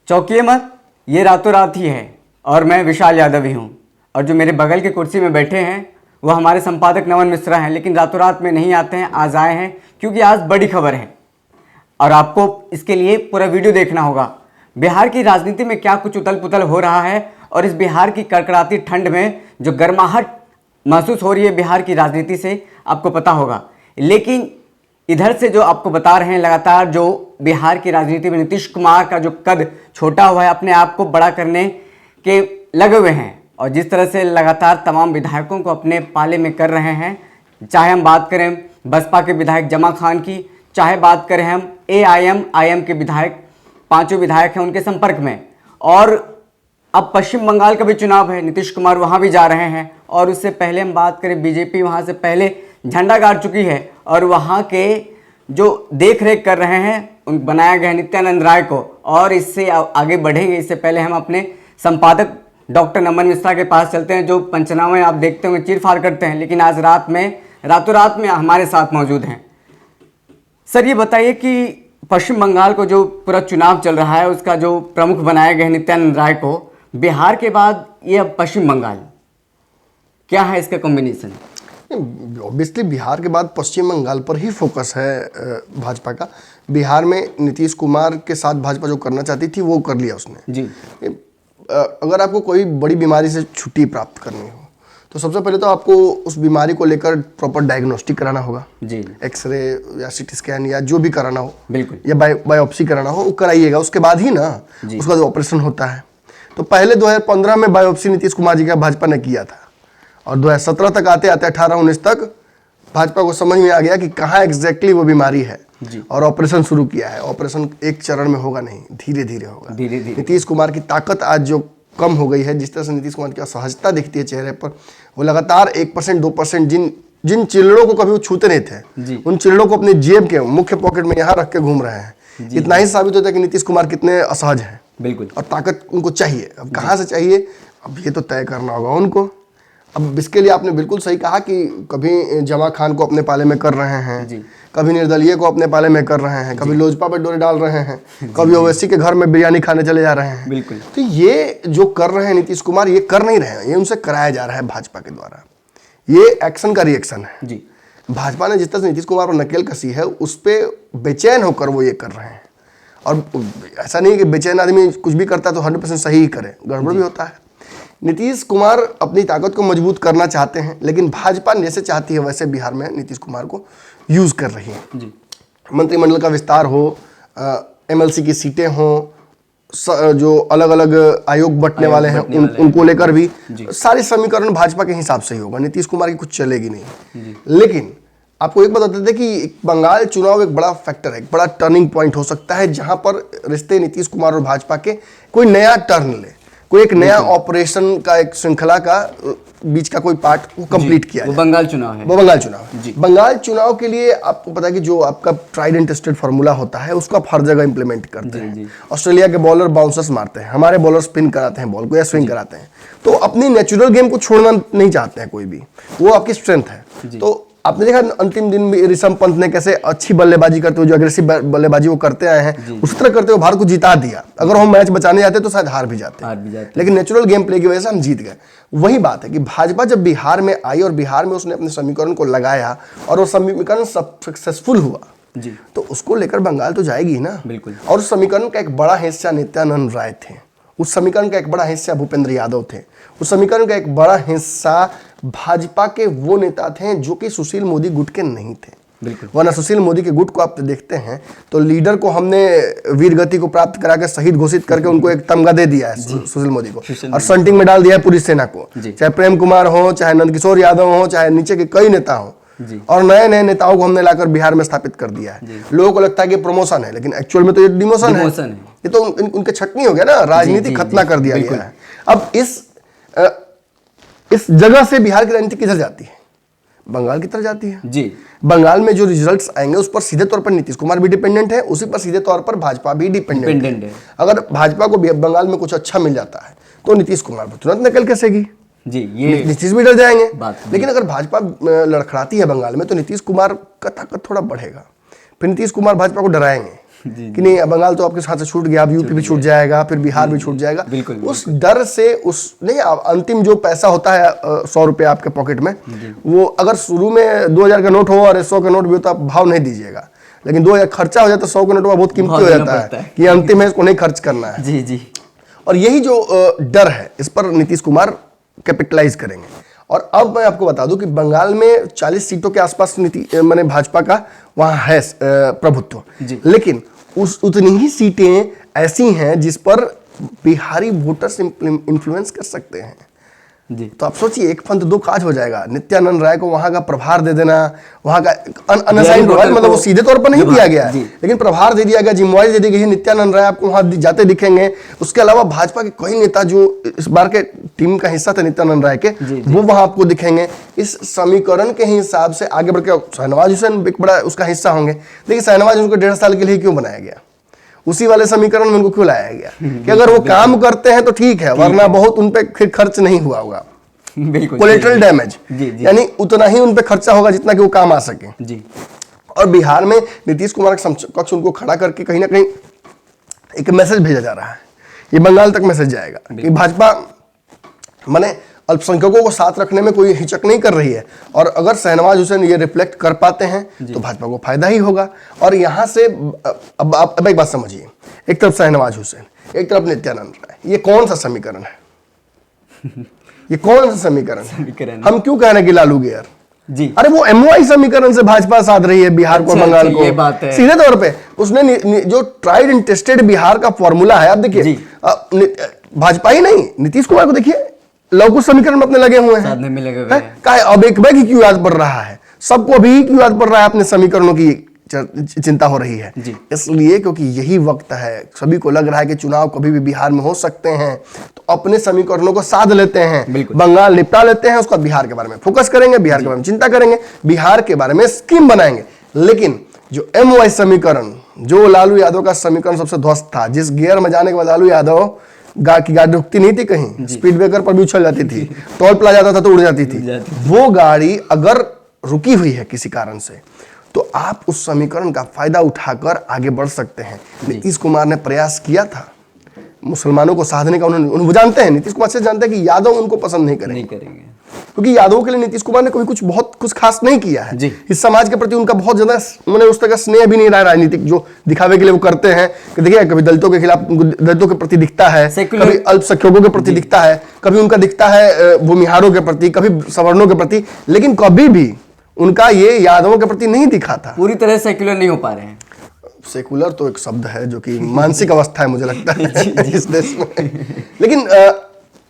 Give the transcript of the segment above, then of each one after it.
चौंकिए मत, ये रातों रात ही है और मैं विशाल यादव ही हूँ। और जो मेरे बगल की कुर्सी में बैठे हैं वो हमारे संपादक नमन मिश्रा हैं, लेकिन रातों रात में नहीं आते हैं, आज आए हैं क्योंकि आज बड़ी खबर है और आपको इसके लिए पूरा वीडियो देखना होगा। बिहार की राजनीति में क्या कुछ उथल पुथल हो रहा है और इस बिहार की कड़कड़ाती ठंड में जो गर्माहट महसूस हो रही है बिहार की राजनीति से, आपको पता होगा। लेकिन इधर से जो आपको बता रहे हैं, लगातार जो बिहार की राजनीति में नीतीश कुमार का जो कद छोटा हुआ है, अपने आप को बड़ा करने के लगे हुए हैं और जिस तरह से लगातार तमाम विधायकों को अपने पाले में कर रहे हैं, चाहे हम बात करें बसपा के विधायक जमा खान की, चाहे बात करें हम AIM के विधायक, 5 विधायक हैं उनके संपर्क में। और अब पश्चिम बंगाल का भी चुनाव है, नीतीश कुमार वहाँ भी जा रहे हैं और उससे पहले हम बात करें बीजेपी वहाँ से पहले झंडा गाड़ चुकी है और वहाँ के जो देख रेख कर रहे हैं उन बनाया गया नित्यानंद राय को। और इससे आगे बढ़ेंगे, इससे पहले हम अपने संपादक डॉक्टर नमन मिश्रा के पास चलते हैं, जो पंचनामे आप देखते होंगे चीर फाड़ करते हैं, लेकिन आज रातों रात में हमारे साथ मौजूद हैं। सर ये बताइए कि पश्चिम बंगाल को जो पूरा चुनाव चल रहा है उसका जो प्रमुख बनाया गया है नित्यानंद राय को, बिहार के बाद ये अब पश्चिम बंगाल, क्या है इसका कॉम्बिनेशन? ऑब्वियसली बिहार के बाद पश्चिम बंगाल पर ही फोकस है भाजपा का। बिहार में नीतीश कुमार के साथ भाजपा जो करना चाहती थी वो कर लिया उसने जी। अगर आपको कोई बड़ी बीमारी से छुट्टी प्राप्त करनी हो तो सबसे पहले तो आपको उस बीमारी को लेकर प्रॉपर डायग्नोस्टिक कराना होगा जी। एक्सरे या CT स्कैन या जो भी कराना हो, बिल्कुल, या बायोप्सी कराना हो वो कराइएगा, उसके बाद ही ना उसका जो ऑपरेशन होता है। तो पहले 2015 में बायोप्सी नीतीश कुमार जी का भाजपा ने किया था और 2017 तक आते आते 18-19 तक भाजपा को समझ में आ गया कि कहाँ एग्जैक्टली वो बीमारी है और ऑपरेशन शुरू किया है। ऑपरेशन एक चरण में होगा नहीं, धीरे धीरे होगा। नीतीश कुमार की ताकत आज जो कम हो गई है, जिस तरह से नीतीश कुमार की असहजता दिखती है चेहरे पर, वो लगातार 1% 2% जिन चिल्लों को कभी वो छूते नहीं थे उन चिल्लों को अपने जेब के मुख्य पॉकेट में यहाँ रख के घूम रहे हैं। इतना ही साबित होता है कि नीतीश कुमार कितने असहज हैं। बिल्कुल। और ताकत उनको चाहिए, अब कहाँ से चाहिए अब ये तो तय करना होगा उनको। अब इसके लिए आपने बिल्कुल सही कहा कि कभी जमा खान को अपने पाले में कर रहे हैं, कभी निर्दलीय को अपने पाले में कर रहे हैं, कभी लोजपा पर डोरे डाल रहे हैं, कभी ओवैसी के घर में बिरयानी खाने चले जा रहे हैं। बिल्कुल। तो ये जो कर रहे हैं नीतीश कुमार, ये कर नहीं रहे हैं, ये उनसे कराया जा रहा है भाजपा के द्वारा। ये एक्शन का रिएक्शन है जी। भाजपा ने जिस तरह से नीतीश कुमार पर नकेल कसी है उस पर बेचैन होकर वो ये कर रहे हैं। और ऐसा नहीं कि बेचैन आदमी कुछ भी करता है तो 100% सही ही करे, गड़बड़ भी होता है। नीतीश कुमार अपनी ताकत को मजबूत करना चाहते हैं, लेकिन भाजपा जैसे चाहती है वैसे बिहार में नीतीश कुमार को यूज कर रही है जी। मंत्रिमंडल का विस्तार हो, MLC की सीटें हो, जो अलग अलग आयोग बंटने वाले हैं उनको लेकर भी सारे समीकरण भाजपा के हिसाब से ही होगा, नीतीश कुमार की कुछ चलेगी नहीं। लेकिन आपको एक बताते थे कि बंगाल चुनाव एक बड़ा फैक्टर है, एक बड़ा टर्निंग पॉइंट हो सकता है, जहां पर रिश्ते नीतीश कुमार और भाजपा के कोई नया टर्न ले, कोई एक नया ऑपरेशन का, एक श्रृंखला का बीच का कोई पार्ट वो कंप्लीट किया वो बंगाल चुनाव है। वो बंगाल चुनाव है। बंगाल चुनाव के लिए आपको पता है कि जो आपका ट्राइड एंड टेस्टेड फार्मूला होता है उसको आप हर जगह इंप्लीमेंट करते हैं। ऑस्ट्रेलिया के बॉलर बाउंसर्स मारते हैं, हमारे बॉलर स्पिन कराते हैं बॉल को या स्विंग कराते हैं। तो अपनी नेचुरल गेम को छोड़ना नहीं चाहते हैं कोई भी, वो आपकी स्ट्रेंथ है। तो आपने देखा अंतिम दिन में ऋषभ पंत ने कैसे अच्छी बल्लेबाजी करते हुए, जो अग्रेसिव बल्लेबाजी वो करते आए हैं, उस तरह करते हुए भारत को जिता दिया। अगर हम मैच बचाने जाते तो शायद हार भी जाते, लेकिन नेचुरल गेम प्ले की वजह से हम जीत गए। वही बात है कि भाजपा जब बिहार में आई और बिहार में उसने अपने समीकरण को लगाया और वो समीकरण सक्सेसफुल हुआ जी, तो उसको लेकर बंगाल तो जाएगी ना। बिल्कुल। और उस समीकरण का एक बड़ा हिस्सा नित्यानंद राय थे, उस समीकरण का एक बड़ा हिस्सा भूपेंद्र यादव थे, उस समीकरण का एक बड़ा हिस्सा भाजपा के वो नेता थे जो कि सुशील मोदी गुट के नहीं थे। बिल्कुल। वरना सुशील मोदी के गुट को आप देखते हैं तो लीडर को हमने वीर गति को प्राप्त करा के शहीद घोषित करके उनको एक तमगा दे दिया है सुशील मोदी को, और संटिंग में डाल दिया है पूरी सेना को, चाहे प्रेम कुमार हो, चाहे नंदकिशोर यादव हो, चाहे नीचे के कई नेता हो, और नए नए नेताओं को हमने लाकर बिहार में स्थापित कर दिया है। लोगों को लगता है कि प्रमोशन है, लेकिन एक्चुअल में तो ये डिमोशन है। ये तो उनके छटनी हो गया ना, राजनीति खतना कर दिया गया है। अब इस जगह से बिहार की राजनीति किधर जाती है? बंगाल की तरफ जाती है जी। बंगाल में जो रिजल्ट्स आएंगे उस पर सीधे तौर पर नीतीश कुमार भी डिपेंडेंट है, उसी पर सीधे तौर पर भाजपा भी डिपेंडेंट है। अगर भाजपा को बंगाल में कुछ अच्छा मिल जाता है तो नीतीश कुमार पर तुरंत नकल कसेगी जी, ये नीतीश भी डर जाएंगे। लेकिन अगर भाजपा लड़खड़ाती है बंगाल में तो नीतीश कुमार का ताकत थोड़ा बढ़ेगा, फिर नीतीश कुमार भाजपा को डराएंगे कि नहीं बंगाल तो आपके साथ से छूट गया, अब यूपी भी छूट जाएगा, फिर बिहार भी छूट जाएगा। उस डर से उस नहीं अंतिम जो पैसा होता है 100 रुपये आपके पॉकेट में, वो अगर शुरू में 2000 का नोट हो और 100 का नोट भी हो तो आप भाव नहीं दीजिएगा, लेकिन 2000 खर्चा हो जाए तो 100 का नोट बहुत कीमती हो जाता है कि अंतिम है, इसको नहीं खर्च करना है। जी जी। और यही जो डर है, इस पर नीतीश कुमार कैपिटलाइज करेंगे। और अब मैं आपको बता दूं कि बंगाल में 40 सीटों के आसपास माने भाजपा का वहां है प्रभुत्व, लेकिन उतनी ही सीटें ऐसी हैं जिस पर बिहारी वोटर्स इन्फ्लुएंस कर सकते हैं जी। तो आप सोचिए, एक फंद दो काज हो जाएगा। नित्यानंद राय को वहां का प्रभार दे देना, वहां का अनअसाइन्ड रोल, मतलब वो सीधे तौर पर नहीं दिया गया है, लेकिन प्रभार दे दिया गया, जिम्मेवारी दे दी गई। नित्यानंद राय आपको वहां जाते दिखेंगे। उसके अलावा भाजपा के कई नेता जो इस बार के टीम का हिस्सा थे नित्यानंद राय के, वो वहां आपको दिखेंगे। इस समीकरण के हिसाब से आगे बढ़ के शहनवाज हुसैन एक बड़ा उसका हिस्सा होंगे। देखिए शहनवाज उनको 1.5 साल के लिए क्यों बनाया गया, उसी वाले समीकरण में उनको क्यों लाया गया कि अगर वो काम करते हैं तो ठीक है, वरना बहुत उन पे फिर खर्च नहीं हुआ होगा, बिल्कुल कोलेटरल डैमेज, यानी उतना ही उन पे खर्चा होगा जितना कि वो काम आ सके जी। और बिहार में नीतीश कुमार के समकक्ष उनको खड़ा करके कहीं ना कहीं एक मैसेज भेजा जा रहा है, ये बंगाल तक मैसेज जाएगा कि भाजपा माने अल्पसंख्यकों को साथ रखने में कोई हिचक नहीं कर रही है। और अगर शहनवाज हुसैन ये रिफ्लेक्ट कर पाते हैं तो भाजपा को फायदा ही होगा। और यहां से अब आप एक बात समझिए, एक तरफ शहनवाज हुसैन, एक तरफ नित्यानंद राय, ये कौन सा समीकरण है? ये कौन सा समीकरण है? हम क्यों कह रहे हैं कि लालू गेयर जी? अरे वो एमओआई समीकरण से भाजपा साध रही है बिहार को, बंगाल को। ये बात है। सीधे तौर पे उसने जो ट्राइड एंड टेस्टेड बिहार का फॉर्मूला है, आप देखिए भाजपा ही नहीं, नीतीश कुमार को देखिए, लवकुश समीकरण में अपने लगे हुए हैं, साधने में लगे हुए हैं। क्या अब एक बैग क्यों याद पड़ रहा है, सबको भी क्यों याद पड़ रहा है, अपने समीकरणों की चिंता हो रही है। इसलिए क्योंकि यही वक्त है, सभी को लग रहा है कि चुनाव कभी भी बिहार में हो सकते हैं, तो अपने समीकरणों को साध लेते हैं, बंगाल निपटा लेते हैं, उसका बिहार के बारे में फोकस करेंगे, बिहार के बारे में चिंता करेंगे, बिहार के बारे में स्कीम बनाएंगे। लेकिन जो एमवाई समीकरण, जो लालू यादव का समीकरण सबसे ध्वस्त था, जिस गियर में जाने के बाद लालू यादव की गाड़ी रुकती नहीं थी, कहीं स्पीड ब्रेकर पर भी उछल जाती थी, टोल प्लाजा जाता था तो उड़ जाती थी, वो गाड़ी अगर रुकी हुई है किसी कारण से, तो आप उस समीकरण का फायदा उठाकर आगे बढ़ सकते हैं। नीतीश कुमार ने प्रयास किया था मुसलमानों को साधने का, उन्होंने वो जानते हैं, नीतीश कुमार से जानते हैं कि यादव उनको पसंद नहीं करेंगे, क्योंकि यादवों के लिए नीतीश कुमार ने कभी कुछ बहुत कुछ खास नहीं किया है। इस समाज के प्रति उनका बहुत ज्यादा मैंने उस तरह का स्नेह भी नहीं रहा, राजनीतिक जो दिखावे के लिए वो करते हैं कि देखिए कभी दलितों के खिलाफ, दलितों के प्रति दिखता है, कभी अल्पसंख्यकों के प्रति दिखता है, कभी उनका दिखता है भूमिहारों के प्रति, कभी सवर्णों के प्रति, लेकिन कभी भी उनका ये यादवों के प्रति नहीं दिखा था। पूरी तरह सेक्युलर नहीं हो पा रहे हैं। सेकुलर तो एक शब्द है जो कि मानसिक अवस्था है मुझे लगता है इस देश में। लेकिन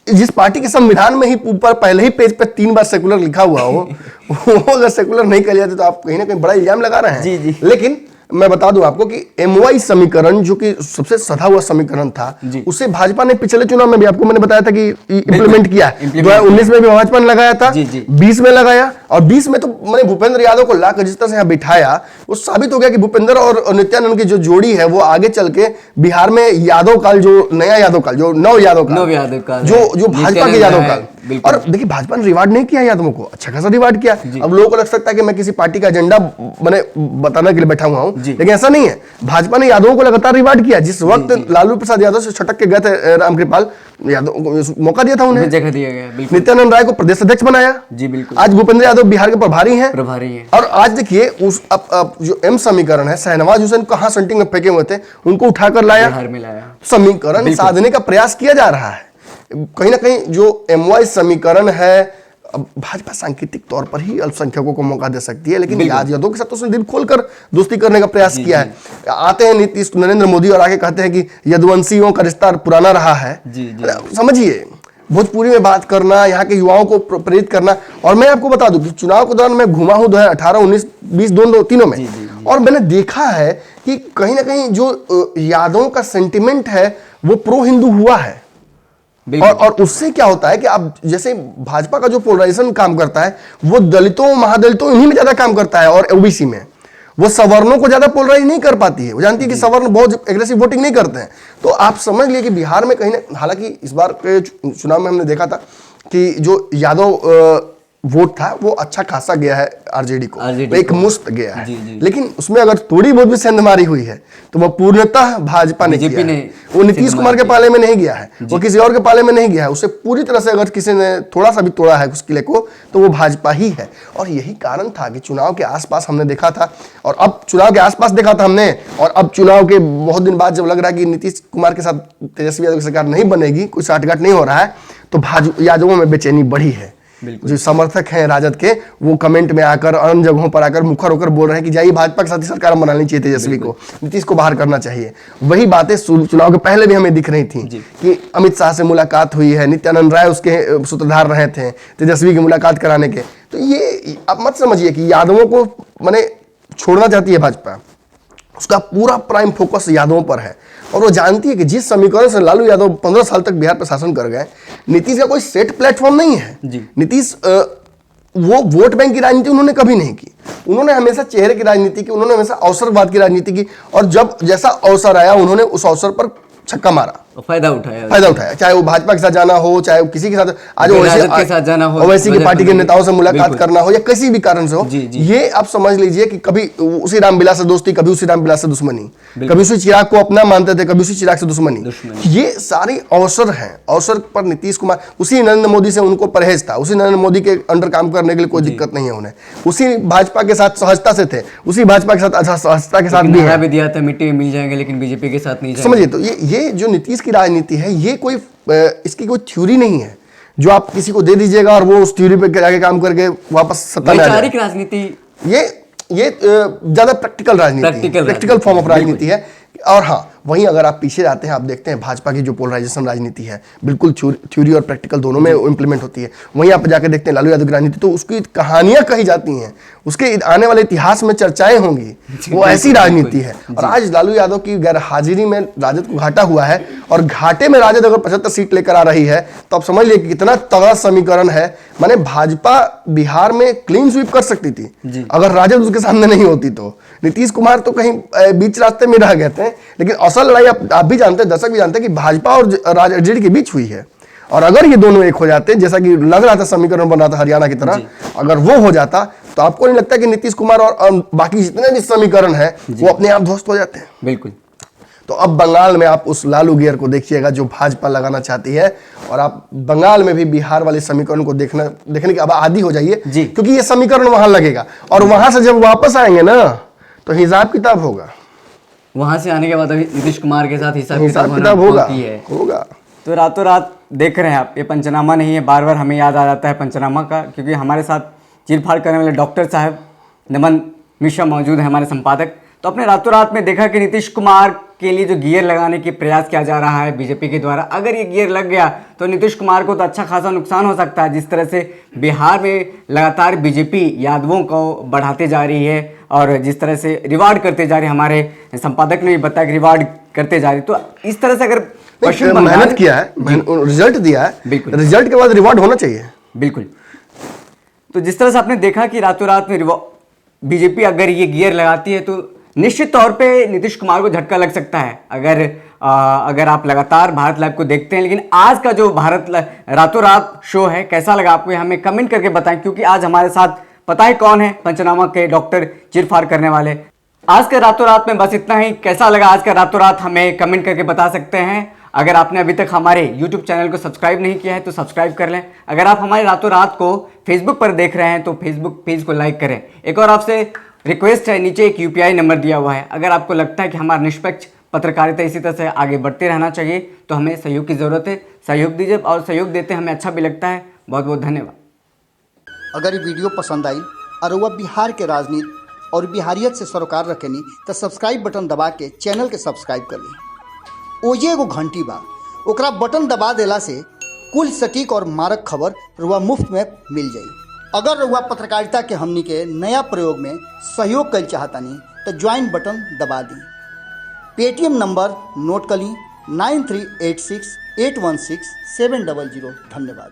जिस पार्टी के संविधान में ही ऊपर पहले ही पेज पे 3 बार सेकुलर लिखा हुआ हो, वो अगर सेकुलर नहीं कर जाते तो आप कहीं ना कहीं बड़ा इल्जाम लगा रहे हैं। लेकिन मैं बता दूं आपको कि एमवाई समीकरण जो कि सबसे सधा हुआ समीकरण था, उसे भाजपा ने पिछले चुनाव में भी आपको मैंने बताया था कि इंप्लीमेंट किया है। 2019 में भी भाजपा ने लगाया था, 20 में लगाया, और 20 में तो मैंने भूपेंद्र यादव को लाकर जिस तरह से यहाँ बिठाया, वो साबित हो गया कि भूपेंद्र और नित्यानंद की जो जोड़ी है वो आगे चल के बिहार में यादव काल, जो नया यादव काल, जो नव यादव काल, जो भाजपा के यादव काल। और देखिए भाजपा ने रिवार्ड नहीं किया यादवों को, अच्छा खासा रिवार्ड किया। अब लोगों को लग सकता है कि मैं किसी पार्टी का एजेंडा मैंने बताने के लिए बैठा हुआ हूं, लेकिन ऐसा नहीं है। भाजपा ने यादवों को लगातार रिवार्ड किया। जिस वक्त लालू प्रसाद यादव से छटक के गए थे रामकृपाल यादव को मौका दिया था, उन्हें जगह दिया गया। नित्यानंद राय को प्रदेश अध्यक्ष बनाया। जी बिल्कुल। आज भूपेंद्र यादव बिहार के प्रभारी हैं। और आज देखिए उस जो एम समीकरण है, शहनवाज हुसैन कहां सेंटिंग में फेंके हुए थे, उनको उठाकर लाया, समीकरण साधने का प्रयास किया जा रहा है। कहीं ना कहीं जो एमवाई समीकरण है, भाजपा सांकेतिक तौर पर ही अल्पसंख्यकों को मौका दे सकती है, लेकिन यादव के साथ तो उसने दिल खोलकर दोस्ती करने का प्रयास किया है। आते हैं नीतीश नरेंद्र मोदी और आके कहते हैं कि यदुवंशियों का रिश्ता पुराना रहा है। समझिए, भोजपुरी में बात करना, यहाँ के युवाओं को प्रेरित करना। और मैं आपको बता दूं कि चुनाव के दौरान मैं घुमा हूं 2018, 19, 20 दोनों तीनों में, और मैंने देखा है कि कहीं ना कहीं जो यादवों का सेंटिमेंट है वो प्रो हिंदू हुआ है। और उससे क्या होता है कि आप जैसे भाजपा का जो पोलराइजेशन काम करता है, वो दलितों महादलितों इन्हीं में ज्यादा काम करता है, और ओबीसी में वो सवर्णों को ज्यादा पोलराइज नहीं कर पाती है। वो जानती है कि सवर्ण बहुत एग्रेसिव वोटिंग नहीं करते हैं। तो आप समझ लिए कि बिहार में कहीं ना, हालांकि इस बार के चुनाव में हमने देखा था कि जो यादव वोट था वो अच्छा खासा गया है आरजेडी को, RJD एक को। मुश्त गया है। जी, जी। लेकिन उसमें अगर थोड़ी बहुत भी सेंधमारी हुई है तो वह पूर्णतः भाजपा ने बीजेपी किया ने है। वो नीतीश सेंधमारी कुमार के की। पाले में नहीं गया है, वो किसी और के पाले में नहीं गया है। उसे पूरी तरह से अगर किसी ने थोड़ा सा भी तोड़ा है उस किले को तो वो भाजपा ही है। और यही कारण था कि चुनाव के आसपास हमने देखा था, और अब चुनाव के आसपास देखा था हमने, और अब चुनाव के बहुत दिन बाद जब लग रहा है कि नीतीश कुमार के साथ तेजस्वी यादव की सरकार नहीं बनेगी, कोई साठगांठ नहीं हो रहा है, तो यादवों में बेचैनी बढ़ी है। जो समर्थक हैं राजद के वो कमेंट में आकर अन्य जगहों पर आकर मुखर होकर बोल रहे हैं कि जाइए भाजपा के साथ ही सरकार बनानी चाहिए, तेजस्वी को, नीतीश को बाहर करना चाहिए। वही बातें चुनाव के पहले भी हमें दिख रही थी कि अमित शाह से मुलाकात हुई है, नित्यानंद राय उसके सूत्रधार रहे थे तेजस्वी की मुलाकात कराने के। तो ये आप मत समझिए कि यादवों को माने छोड़ना चाहती है भाजपा, उसका पूरा प्राइम फोकस यादवों पर है। और वो जानती है कि जिस समीकरण से लालू यादव 15 साल तक बिहार पर शासन कर गए, नीतीश का कोई सेट प्लेटफॉर्म नहीं है। नीतीश वो वोट बैंक की राजनीति उन्होंने कभी नहीं की, उन्होंने हमेशा चेहरे की राजनीति की, उन्होंने हमेशा अवसरवाद की राजनीति की। और जब जैसा अवसर आया उन्होंने उस अवसर पर छक्का मारा, फायदा उठाया, चाहे वो भाजपा के साथ जाना हो, चाहे वो किसी के साथ आज राजद के साथ जाना हो, ओवैसी की पार्टी के नेताओं से मुलाकात करना हो, या किसी भी कारण से हो। जी। ये आप समझ लीजिए कि कभी उसी रामविलास से दोस्ती, कभी उसी रामविलास से दुश्मनी, कभी उसी चिराग को अपना मानते थे, कभी उसी चिराग से दुश्मनी। ये सारी अवसर हैं, अवसर पर नीतीश कुमार, उसी नरेंद्र मोदी से उनको परहेज था, उसी नरेंद्र मोदी के अंडर काम करने के लिए कोई दिक्कत नहीं है उन्हें, उसी भाजपा के साथ सहजता से थे, उसी भाजपा के साथ अच्छा सहजता के साथ भी दिया था, मिट्टी में मिल जाएंगे, लेकिन बीजेपी के साथ नहीं। समझिए, तो ये जो नीतीश की राजनीति है, ये कोई इसकी कोई थ्योरी नहीं है जो आप किसी को दे दीजिएगा और वो उस थ्योरी पे जाके काम करके वापस सत्ता में आ जाए। वैचारिक राजनीति, ये ज्यादा प्रैक्टिकल राजनीति, प्रैक्टिकल फॉर्म ऑफ राजनीति है। और हाँ, वहीं अगर आप पीछे जाते हैं, आप देखते हैं भाजपा की जो पोलराइजेशन राजनीति है, बिल्कुल थ्योरी और प्रैक्टिकल दोनों में इंप्लीमेंट होती है। वहीं आप जाकर देखते हैं लालू यादव की राजनीति, तो उसकी कहानियां कही जाती हैं, उसके आने वाले इतिहास में चर्चाएं होंगी, वो ऐसी राजनीति है। और आज लालू यादव की गैर हाजिरी में राजद को घाटा हुआ है, और घाटे में राजद अगर 75 सीट लेकर आ रही है तो आप समझ लीजिए कितना तगड़ा समीकरण है। माने भाजपा बिहार में क्लीन स्वीप कर सकती थी अगर राजद उसके सामने नहीं होती। तो नीतीश कुमार तो कहीं बीच रास्ते में रह गए थे, लेकिन असल लड़ाई आप भी जानते हैं, दर्शक भी जानते हैं कि भाजपा और आरजेडी के बीच हुई है। और अगर ये दोनों एक हो जाते, जैसा कि लग रहा था समीकरण बन रहा था हरियाणा की तरह, अगर वो हो जाता तो आपको नहीं लगता कि नीतीश कुमार और बाकी जितने भी समीकरण है वो अपने आप ध्वस्त हो जाते हैं? बिल्कुल। तो अब बंगाल में आप उस लालू गियर को देखिएगा जो भाजपा लगाना चाहती है, और आप बंगाल में भी बिहार वाले समीकरण को देखने के अब आदी हो जाइए, क्योंकि ये समीकरण वहां लगेगा। और वहां से जब वापस आएंगे ना तो हिसाब किताब होगा, वहां से आने के बाद अभी नीतीश कुमार के साथ हिसाब किताब होगा। तो रातों रात देख रहे हैं आप, ये पंचनामा नहीं है, बार बार हमें याद आ जाता है पंचनामा का, क्योंकि हमारे साथ चीरफाड़ करने वाले डॉक्टर साहब नमन मिश्रा मौजूद है, हमारे संपादक। तो अपने रातों रात में देखा कि नीतीश कुमार के लिए जो गियर लगाने की प्रयास किया जा रहा है बीजेपी के द्वारा, अगर ये गियर लग गया तो नीतीश कुमार को तो अच्छा खासा नुकसान हो सकता है। जिस तरह से बिहार में लगातार बीजेपी यादवों को बढ़ाते जा रही है और जिस तरह से रिवार्ड करते जा रही है, हमारे संपादक ने भी बताया कि रिवार्ड करते जा रही, तो इस तरह से अगर मेहनत किया है, रिजल्ट दिया है, बिल्कुल रिजल्ट के बाद रिवार्ड होना चाहिए। बिल्कुल। तो जिस तरह से आपने देखा कि रातों रात में बीजेपी अगर ये गियर लगाती है तो निश्चित तौर पे नीतीश कुमार को झटका लग सकता है। अगर आप लगातार भारत लाइव को देखते हैं, लेकिन आज का जो भारत रातों रात शो है कैसा लगा आपको, हमें कमेंट करके बताएं, क्योंकि आज हमारे साथ पता है कौन है, पंचनामा के डॉक्टर चीरफाड़ करने वाले। आज के रातों रात में बस इतना ही। कैसा लगा आज का रातों रात हमें कमेंट करके बता सकते हैं। अगर आपने अभी तक हमारे YouTube चैनल को सब्सक्राइब नहीं किया है तो सब्सक्राइब कर लें। अगर आप हमारे रातों रात को Facebook पर देख रहे हैं तो Facebook पेज को लाइक करें। एक और आपसे रिक्वेस्ट है, नीचे एक UPI नंबर दिया हुआ है, अगर आपको लगता है कि हमारा निष्पक्ष पत्रकारिता इसी तरह से आगे बढ़ते रहना चाहिए तो हमें सहयोग की ज़रूरत है, सहयोग दीजिए, और सहयोग देते हमें अच्छा भी लगता है। बहुत बहुत धन्यवाद। अगर ये वीडियो पसंद आई और वह बिहार के राजनीति और बिहारियत से सरोकार रखेनी तो सब्सक्राइब बटन दबा के चैनल के सब्सक्राइब कर ली। ओजे एगो घंटी बा, ओकरा बटन दबा देला से कुल सटीक और मारक खबर रुआ मुफ्त में मिल जाई। अगर रुआ पत्रकारिता के हमनी के नया प्रयोग में सहयोग कर चाहतानी तो ज्वाइन बटन दबा दी। पेटीएम नंबर नोट कर ली 9386816700। धन्यवाद।